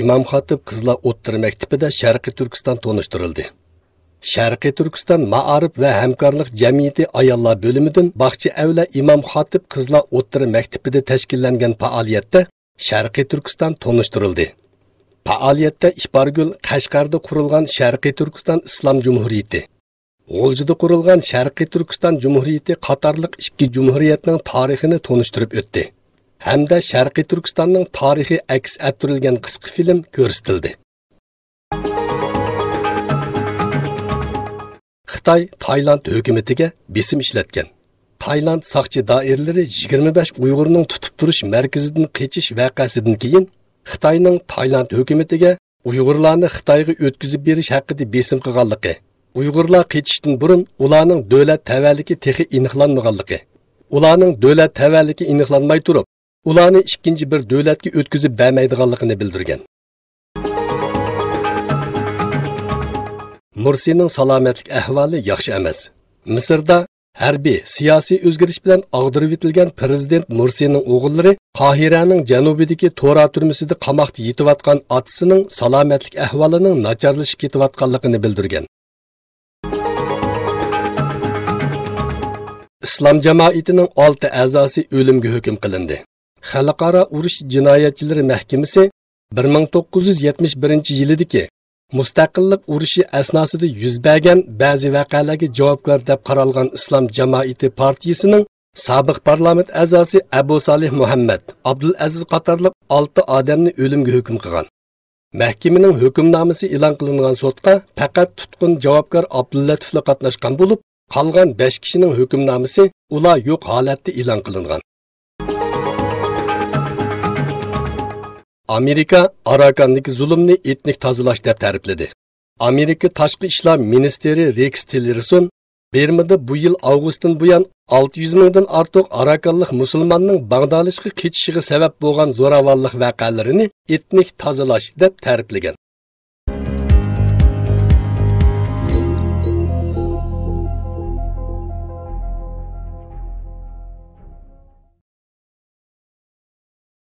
İmam Xatib Qizlar O'rta Maktabida Sharqiy Turkiston tonishtirildi. Sharqiy Turkiston Ma'arif va hamkorlik jamiyati ayollar bo'limidan Baxchi Avla İmam Xatib Qizlar O'rta Maktabida tashkillangan faoliyatda Sharqiy Turkiston tonishtirildi. Faoliyatda Ishbargul Qashqarda qurilgan Sharqiy Turkiston Islom Jumhuriyati, G'oljida qurilgan Sharqiy Turkiston Jumhuriyati qatorliq ikki jumhuriyatning tarixini tonishtirib o'tdi. Hamda Sharqiy Turkistonning tarixi aks ettirilgan qisqa film ko'rsatildi. Xitoy Tayland hukumatiga besim ishlatgan. Tayland saqchi doiralari 25 Uyg'urning tutib turish markazidan qochish voqeasidan keyin Xitoyning Tayland hukumatiga Uyg'urlarni Xitoyga o'tkazib berish haqida besim qilganligi, Uyg'urlar qochishdan burun ularning davlat tavalligi texi aniqlanmaganligi, ularning davlat tavalligi aniqlanmay turib, ularni ikkinchi bir davlatga o'tkazib bermaydiganligini bildirgan. Mursining salomatlik ahvoli yaxshi emas. Misrda harbiy siyosiy o'zgarish bilan og'dirib etilgan prezident Mursining o'g'illari Qohiraning janubidagi Tora turmasida qamoqda yetayotgan otasining salomatlik ahvolining nacharlashib ketayotganligini bildirgan. Islom jamoatining 6 a'zosi o'limga hukm qilindi. Xalqaro urush jinoyatchilari mahkamasi 1971-yildagi mustaqillik urushi asnosida yuz bergan ba'zi voqealarga javobgar deb qaralgan Islom jamoati partiyasining sobiq parlament a'zosi Abu Salih Muhammad Abdulaziz qatorliq 6 odamni o'limga hukm qilgan. Mahkamaning hukmnomasi e'lon qilingan sudga faqat tutqun javobgar Abdullatovlar qatnashgan bo'lib, qolgan 5 kishining hukmnomasi ular yo'q holatda e'lon qilingan. Amerika Arakandagi zulmni etnik tozalash deb ta'rifladi. Amerika tashqi ishlar ministri Rex Tillerson Bermada bu yil avgustdan buyon 600 mingdan ortiq arakanlik musulmonning Bangladeshga ketishiga sabab bo'lgan zo'ravonlik voqealarini etnik tozalash deb ta'riflagan.